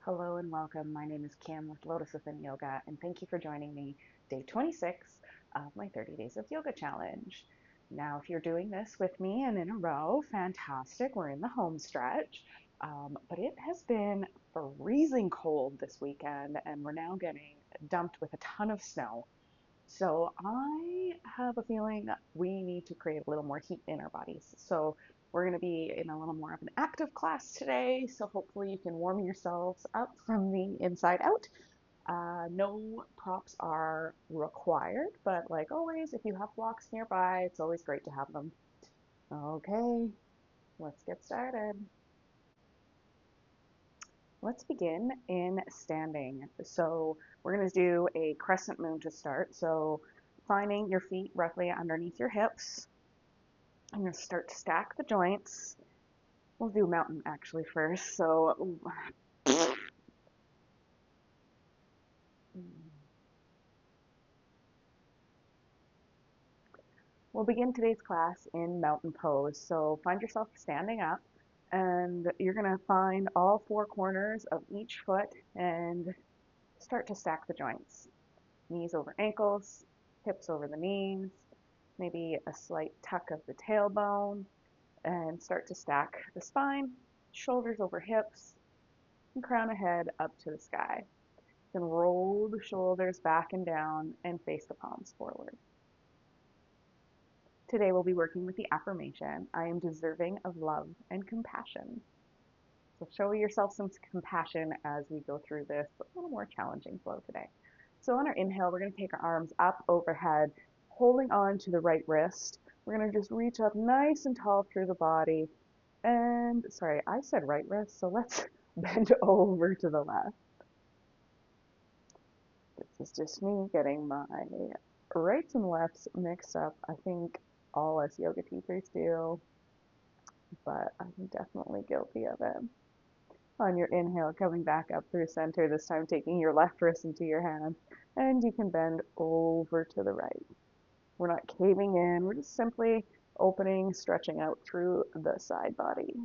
Hello and welcome. My name is Kim with Lotus Within Yoga, and thank you for joining me day 26 of my 30 Days of Yoga Challenge. Now, if you're doing this with me and in a row, fantastic. We're in the home stretch, but it has been freezing cold this weekend, and we're now getting dumped with a ton of snow. So I have a feeling we need to create a little more heat in our bodies. So we're going to be in a little more of an active class today. So hopefully you can warm yourselves up from the inside out. No props are required, but like always, if you have blocks nearby, it's always great to have them. Okay, let's get started. Let's begin in standing. So we're going to do a crescent moon to start. So finding your feet roughly underneath your hips. I'm going to start to stack the joints. We'll do mountain actually first. So we'll begin today's class in mountain pose. So find yourself standing up and you're going to find all four corners of each foot and start to stack the joints. Knees over ankles, hips over the knees, maybe a slight tuck of the tailbone, and start to stack the spine, shoulders over hips, and crown of head up to the sky. Then roll the shoulders back and down and face the palms forward. Today we'll be working with the affirmation, I am deserving of love and compassion. So show yourself some compassion as we go through this a little more challenging flow today. So on our inhale, we're going to take our arms up overhead, holding on to the right wrist. We're going to just reach up nice and tall through the body. And sorry, I said right wrist, so let's bend over to the left. This is just me getting my rights and lefts mixed up. I think all us yoga teachers do, but I'm definitely guilty of it. On your inhale, coming back up through center, this time taking your left wrist into your hand, and you can bend over to the right. We're not caving in, we're just simply opening, stretching out through the side body.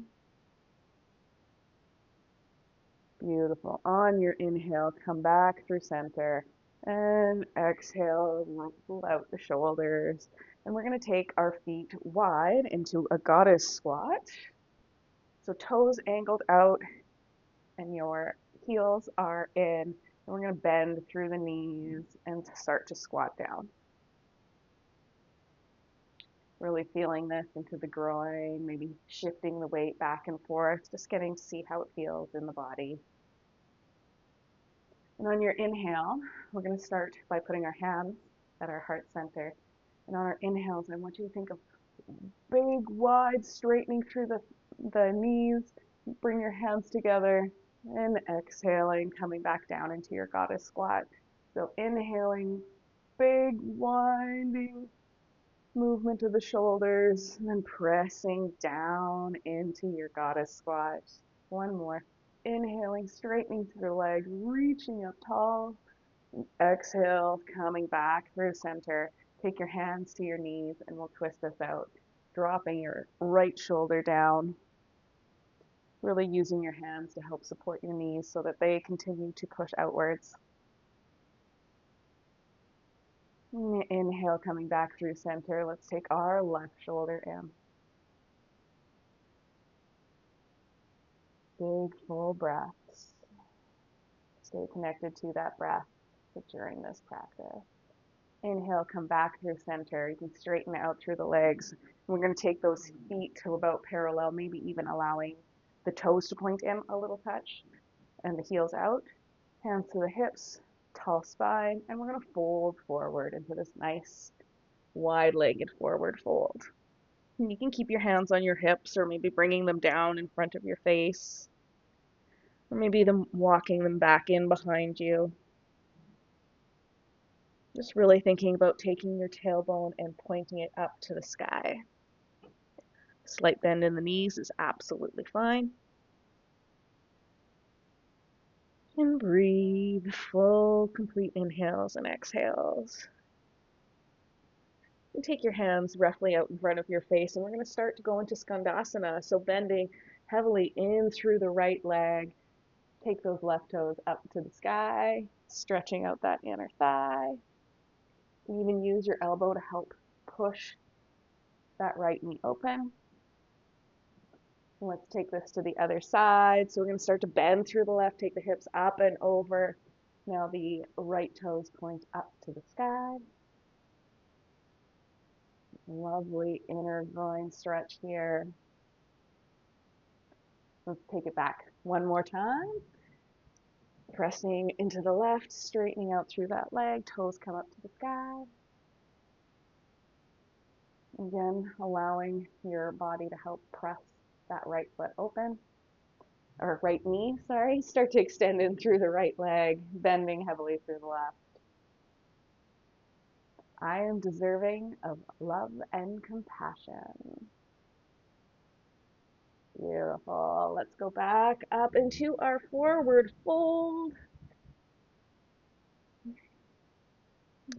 Beautiful. On your inhale, come back through center, and exhale, roll out the shoulders. And we're going to take our feet wide into a goddess squat. So toes angled out, and your heels are in, and we're going to bend through the knees and start to squat down. Really feeling this into the groin, maybe shifting the weight back and forth, just getting to see how it feels in the body. And on your inhale, we're going to start by putting our hands at our heart center. And on our inhales, I want you to think of big, wide, straightening through the knees. Bring your hands together and exhaling, coming back down into your goddess squat. So inhaling, big, winding movement of the shoulders, and then pressing down into your goddess squat. One more. Inhaling, straightening through the legs, reaching up tall. Exhale, coming back through center. Take your hands to your knees and we'll twist this out. Dropping your right shoulder down. Really using your hands to help support your knees so that they continue to push outwards. Inhale, coming back through center. Let's take our left shoulder in. Big, full breaths. Stay connected to that breath during this practice. Inhale, come back through center. You can straighten out through the legs. We're going to take those feet to about parallel, maybe even allowing the toes to point in a little touch and the heels out. Hands to the hips, tall spine, and we're going to fold forward into this nice wide-legged forward fold. And you can keep your hands on your hips or maybe bringing them down in front of your face, or maybe walking them back in behind you. Just really thinking about taking your tailbone and pointing it up to the sky. Slight bend in the knees is absolutely fine. And breathe full, complete inhales and exhales. And take your hands roughly out in front of your face, and we're going to start to go into Skandasana. So bending heavily in through the right leg, Take those left toes up to the sky, stretching out that inner thigh. You even use your elbow to help push that right knee open. And let's take this to the other side. So we're going to start to bend through the left, take the hips up and over. Now the right toes point up to the sky. Lovely inner groin stretch here. Let's take it back one more time. Pressing into the left, straightening out through that leg, toes come up to the sky. Again, allowing your body to help press that right foot open, or right knee, sorry. Start to extend in through the right leg, bending heavily through the left. I am deserving of love and compassion. Beautiful. Let's go back up into our forward fold.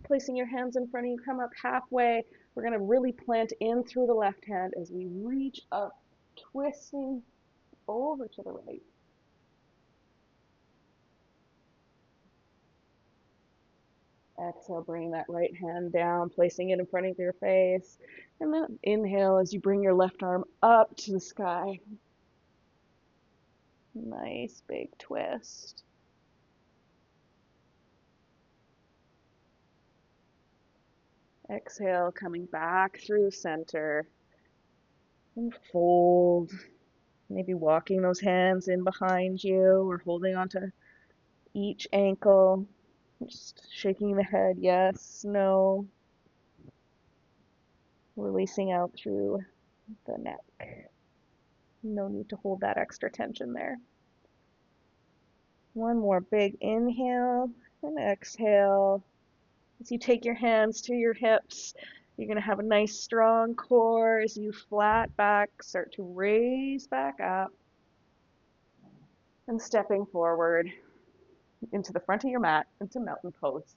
Placing your hands in front of you, come up halfway. We're going to really plant in through the left hand as we reach up, twisting over to the right. Exhale, bring that right hand down, placing it in front of your face. And then inhale as you bring your left arm up to the sky. Nice big twist. Exhale, coming back through center. And fold. Maybe walking those hands in behind you or holding onto each ankle. Just shaking the head, yes, no. Releasing out through the neck. No need to hold that extra tension there. One more big inhale and exhale. As you take your hands to your hips, you're going to have a nice strong core as you flat back, start to raise back up. And stepping forward into the front of your mat, into mountain pose.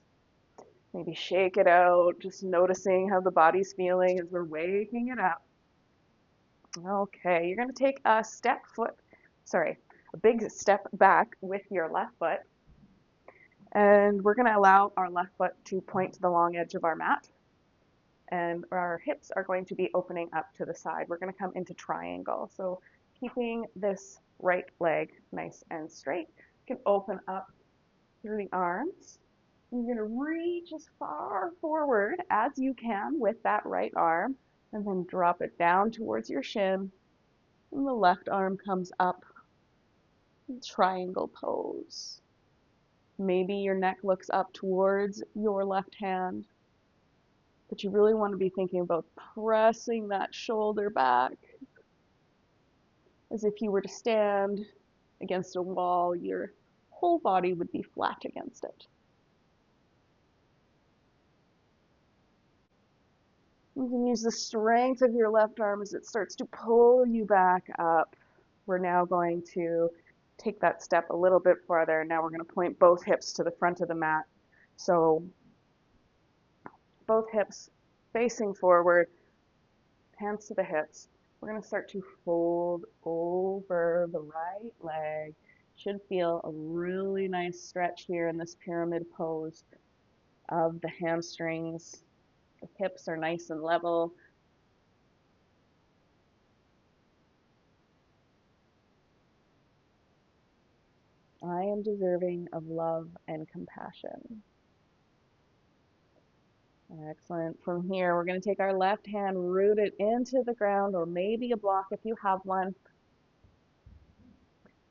Maybe shake it out, just noticing how the body's feeling as we're waking it up. Okay, you're going to take a big step back with your left foot. And we're going to allow our left foot to point to the long edge of our mat. And our hips are going to be opening up to the side. We're going to come into triangle. So keeping this right leg nice and straight, you can open up through the arms. You're going to reach as far forward as you can with that right arm, and then drop it down towards your shin. And the left arm comes up, triangle pose. Maybe your neck looks up towards your left hand, but you really want to be thinking about pressing that shoulder back as if you were to stand against a wall. Your whole body would be flat against it. You can use the strength of your left arm as it starts to pull you back up. We're now going to take that step a little bit farther. Now we're going to point both hips to the front of the mat. So both hips facing forward, hands to the hips. We're going to start to fold over the right leg. Should feel a really nice stretch here in this pyramid pose of the hamstrings. The hips are nice and level. I am deserving of love and compassion. Excellent. From here, we're going to take our left hand, root it into the ground, or maybe a block if you have one.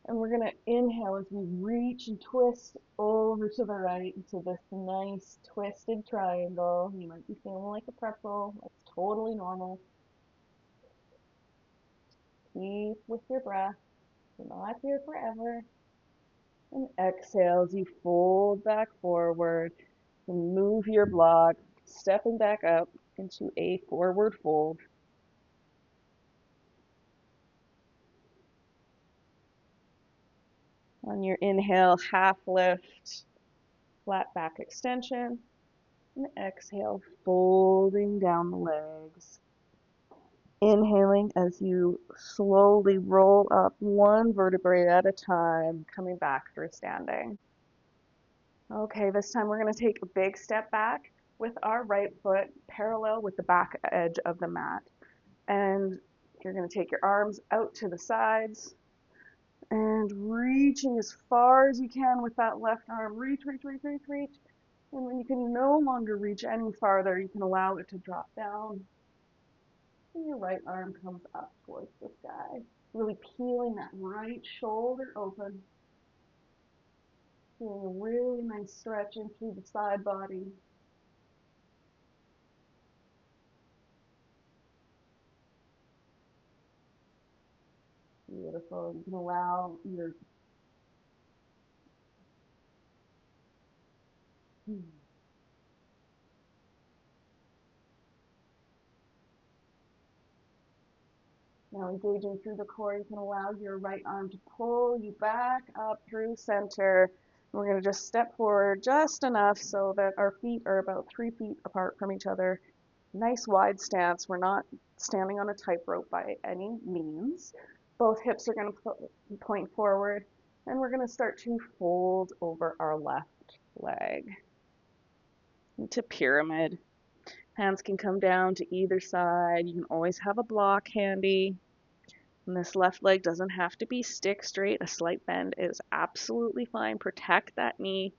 And we're going to inhale as we reach and twist over to the right into this nice twisted triangle. You might be feeling like a pretzel. That's totally normal. Keep with your breath. You're not here forever. And exhale as you fold back forward and move your block, stepping back up into a forward fold. On your inhale, half lift, flat back extension. And exhale, folding down the legs. Inhaling as you slowly roll up one vertebrae at a time, coming back through standing. Okay, this time we're going to take a big step back with our right foot parallel with the back edge of the mat. And you're going to take your arms out to the sides and reaching as far as you can with that left arm. Reach, reach, reach, reach, reach. And when you can no longer reach any farther, you can allow it to drop down. And your right arm comes up towards the sky. Really peeling that right shoulder open. Feeling a really nice stretch in through the side body. Beautiful. You can allow your now engaging through the core, you can allow your right arm to pull you back up through center. We're going to just step forward just enough so that our feet are about 3 feet apart from each other. Nice wide stance. We're not standing on a tightrope by any means. Both hips are going to point forward, and we're going to start to fold over our left leg into pyramid. Hands can come down to either side. You can always have a block handy. And this left leg doesn't have to be stick straight. A slight bend is absolutely fine. Protect that knee.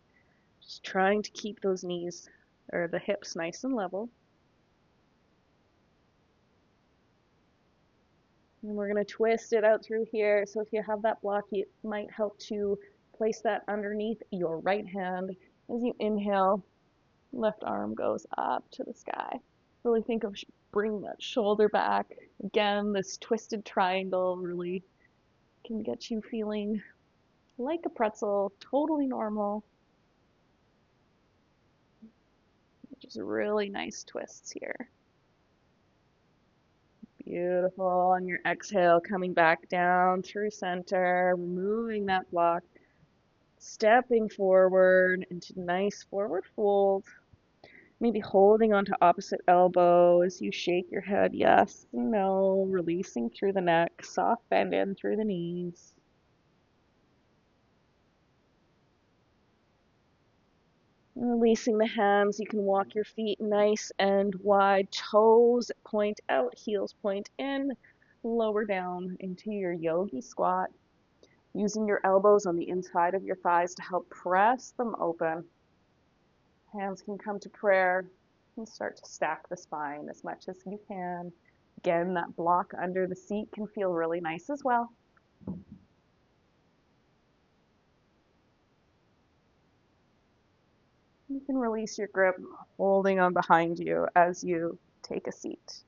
Just trying to keep those knees or the hips nice and level. And we're going to twist it out through here. So if you have that block, it might help to place that underneath your right hand. As you inhale, left arm goes up to the sky. Really think of bringing that shoulder back. Again, this twisted triangle really can get you feeling like a pretzel, totally normal. Just really nice twists here. Beautiful. On your exhale, coming back down through center, removing that block, stepping forward into nice forward fold. Maybe holding onto opposite elbow as you shake your head yes, no, releasing through the neck, soft bend in through the knees. And releasing the hands, you can walk your feet nice and wide, toes point out, heels point in, lower down into your yogi squat, using your elbows on the inside of your thighs to help press them open. Hands can come to prayer and start to stack the spine as much as you can. Again, that block under the seat can feel really nice as well. You can release your grip, holding on behind you as you take a seat.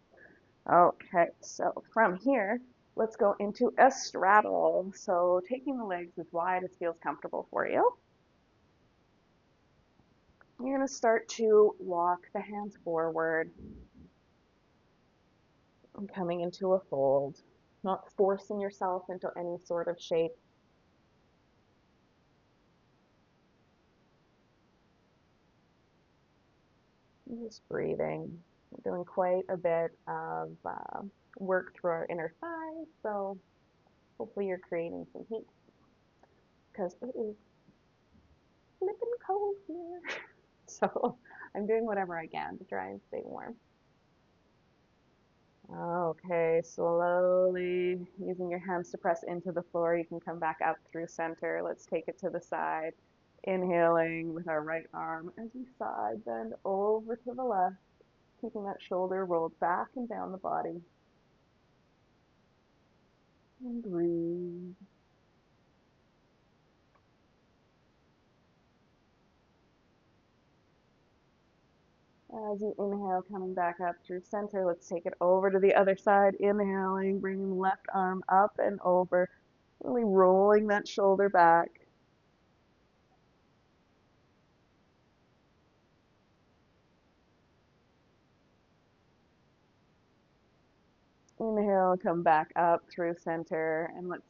Okay, so from here, let's go into a straddle. So taking the legs as wide as feels comfortable for you. You're going to start to walk the hands forward and coming into a fold, not forcing yourself into any sort of shape. Just breathing. We're doing quite a bit of work through our inner thighs, so hopefully you're creating some heat because it is flipping cold here. So I'm doing whatever I can to try and stay warm. Okay, slowly using your hands to press into the floor. You can come back up through center. Let's take it to the side. Inhaling with our right arm as we side bend over to the left, keeping that shoulder rolled back and down the body. And breathe. As you inhale, coming back up through center, let's take it over to the other side. Inhaling, bringing the left arm up and over, really rolling that shoulder back. Inhale, come back up through center, and let's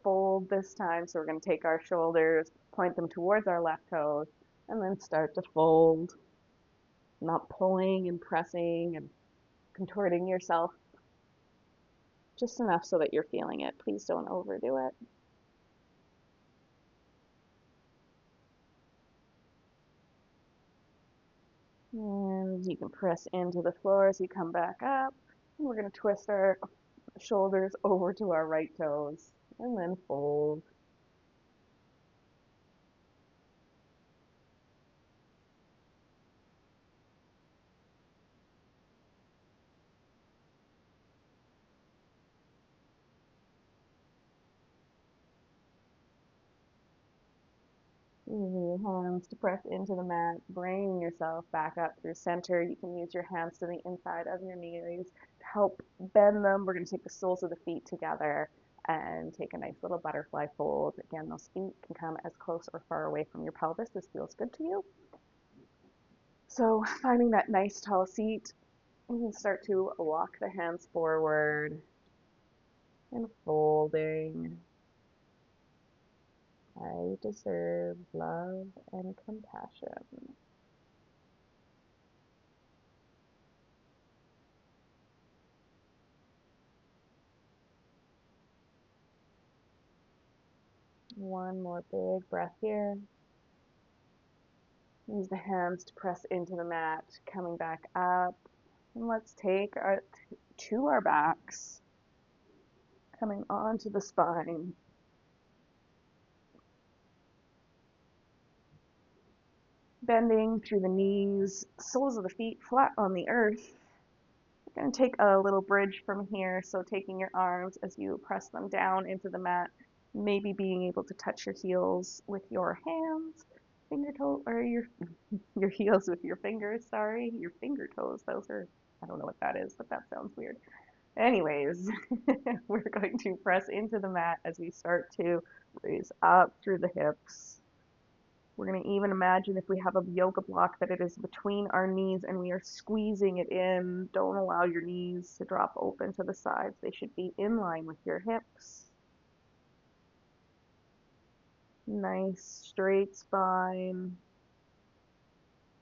fold this time. So we're going to take our shoulders, point them towards our left toes, and then start to fold, not pulling and pressing and contorting yourself. Just enough so that you're feeling it. Please don't overdo it. And you can press into the floor as you come back up. And we're going to twist our shoulders over to our right toes and then fold. Using your hands to press into the mat, bringing yourself back up through center. You can use your hands to the inside of your knees to help bend them. We're going to take the soles of the feet together and take a nice little butterfly fold. Again, those feet can come as close or far away from your pelvis as feels good to you. So finding that nice tall seat, you can start to walk the hands forward and folding. I deserve love and compassion. One more big breath here. Use the hands to press into the mat, coming back up. And let's take our to our backs, coming onto the spine. Bending through the knees, soles of the feet flat on the earth. We're going to take a little bridge from here, so taking your arms as you press them down into the mat, maybe being able to touch your heels with your hands, finger toe, or your heels with your fingers, sorry, your finger toes, those are, I don't know what that is, but that sounds weird. Anyways, we're going to press into the mat as we start to raise up through the hips. We're going to even imagine if we have a yoga block that it is between our knees and we are squeezing it in. Don't allow your knees to drop open to the sides. They should be in line with your hips. Nice straight spine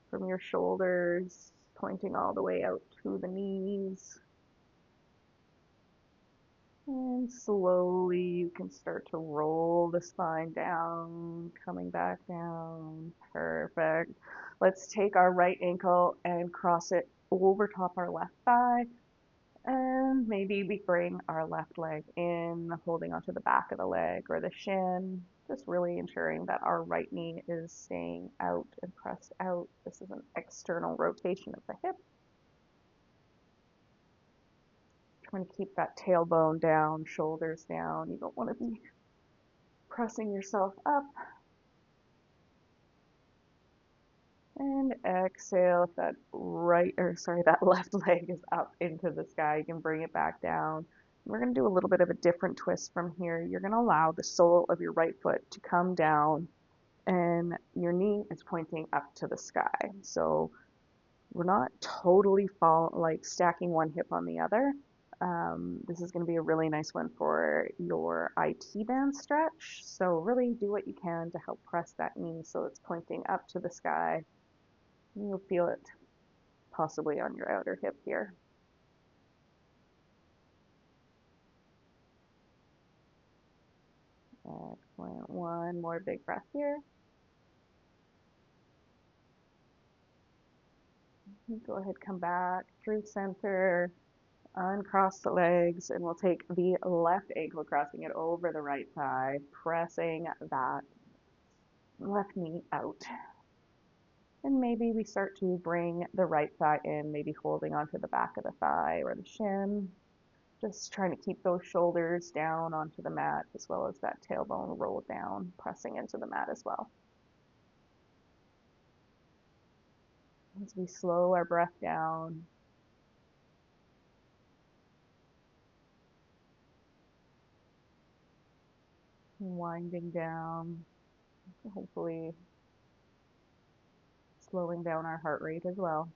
from your shoulders, pointing all the way out to the knees. And slowly you can start to roll the spine down, coming back down. Perfect. Let's take our right ankle and cross it over top our left thigh. And maybe we bring our left leg in, holding onto the back of the leg or the shin. Just really ensuring that our right knee is staying out and pressed out. This is an external rotation of the hip. Trying to keep that tailbone down, shoulders down. You don't want to be pressing yourself up. And exhale if that that left leg is up into the sky. You can bring it back down. We're going to do a little bit of a different twist from here. You're going to allow the sole of your right foot to come down and your knee is pointing up to the sky. So we're not totally stacking one hip on the other. This is going to be a really nice one for your IT band stretch. So really do what you can to help press that knee so it's pointing up to the sky. You'll feel it possibly on your outer hip here. Excellent. One more big breath here. Go ahead, come back through center, uncross the legs, and we'll take the left ankle, crossing it over the right thigh, pressing that left knee out. And maybe we start to bring the right thigh in, maybe holding onto the back of the thigh or the shin. Just trying to keep those shoulders down onto the mat as well as that tailbone rolled down, pressing into the mat as well. As we slow our breath down, winding down, hopefully slowing down our heart rate as well.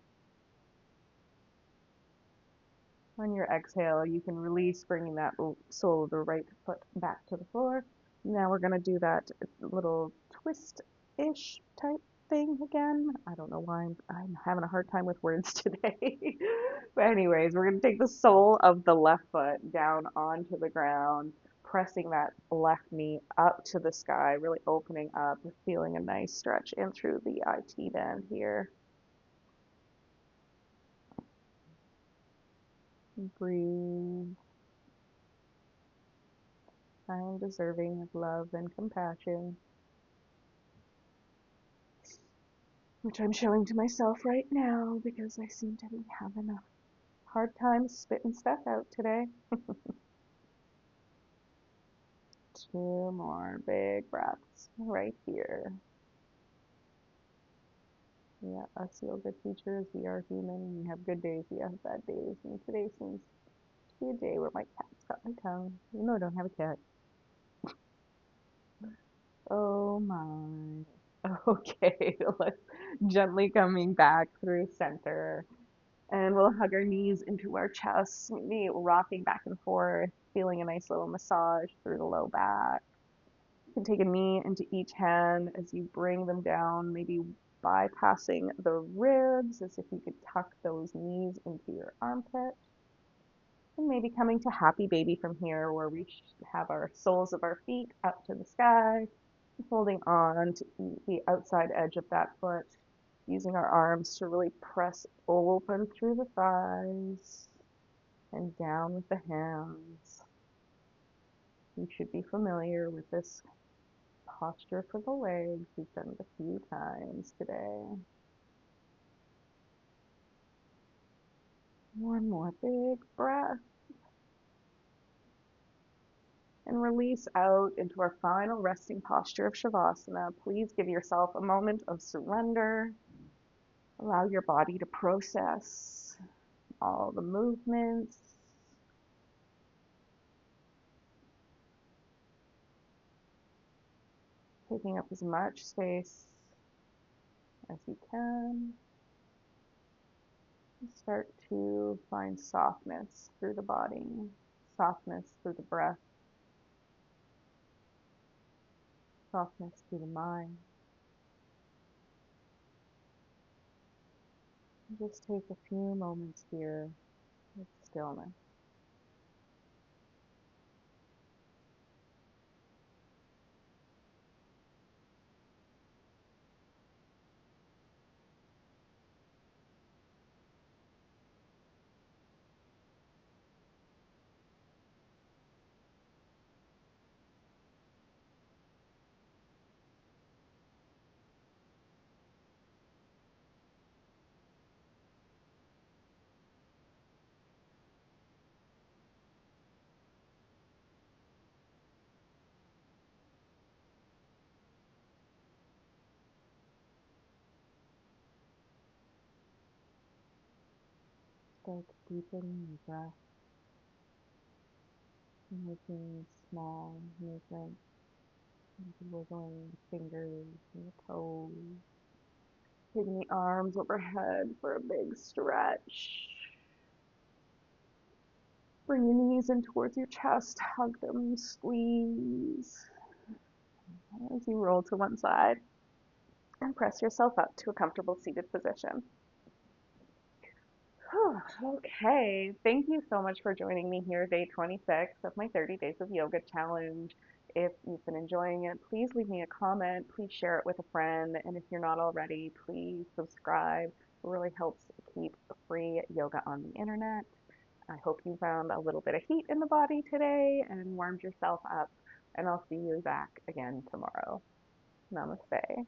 On your exhale, you can release, bringing that sole of the right foot back to the floor. Now we're going to do that little twist-ish type thing again. I don't know why I'm having a hard time with words today. But anyways, we're going to take the sole of the left foot down onto the ground, pressing that left knee up to the sky, really opening up, feeling a nice stretch in through the IT band here. Breathe. I am deserving of love and compassion, which I'm showing to myself right now because I seem to be having a hard time spitting stuff out today. Two more big breaths right here. Yeah, us yoga teachers, we are human. We have good days, we have bad days. And today seems to be a day where my cat's got my tongue. You know I don't have a cat. Oh my. Okay, let's gently coming back through center. And we'll hug our knees into our chests, maybe rocking back and forth, feeling a nice little massage through the low back. You can take a knee into each hand as you bring them down, maybe bypassing the ribs, as if you could tuck those knees into your armpit. And maybe coming to happy baby from here, where we have our soles of our feet up to the sky, holding on to the outside edge of that foot, using our arms to really press open through the thighs and down with the hands. You should be familiar with this posture for the legs. We've done it a few times today. One more big breath. And release out into our final resting posture of Shavasana. Please give yourself a moment of surrender. Allow your body to process all the movements. Taking up as much space as you can. Start to find softness through the body, softness through the breath, softness through the mind. Just take a few moments here with stillness. Start to deepen your breath, making small movements, wiggling the fingers and the toes, taking the arms overhead for a big stretch. Bring your knees in towards your chest, hug them, squeeze. As you roll to one side and press yourself up to a comfortable seated position. Okay, thank you so much for joining me here, day 26 of my 30 Days of Yoga Challenge. If you've been enjoying it, please leave me a comment, please share it with a friend, and if you're not already, please subscribe. It really helps keep free yoga on the internet. I hope you found a little bit of heat in the body today and warmed yourself up, and I'll see you back again tomorrow. Namaste.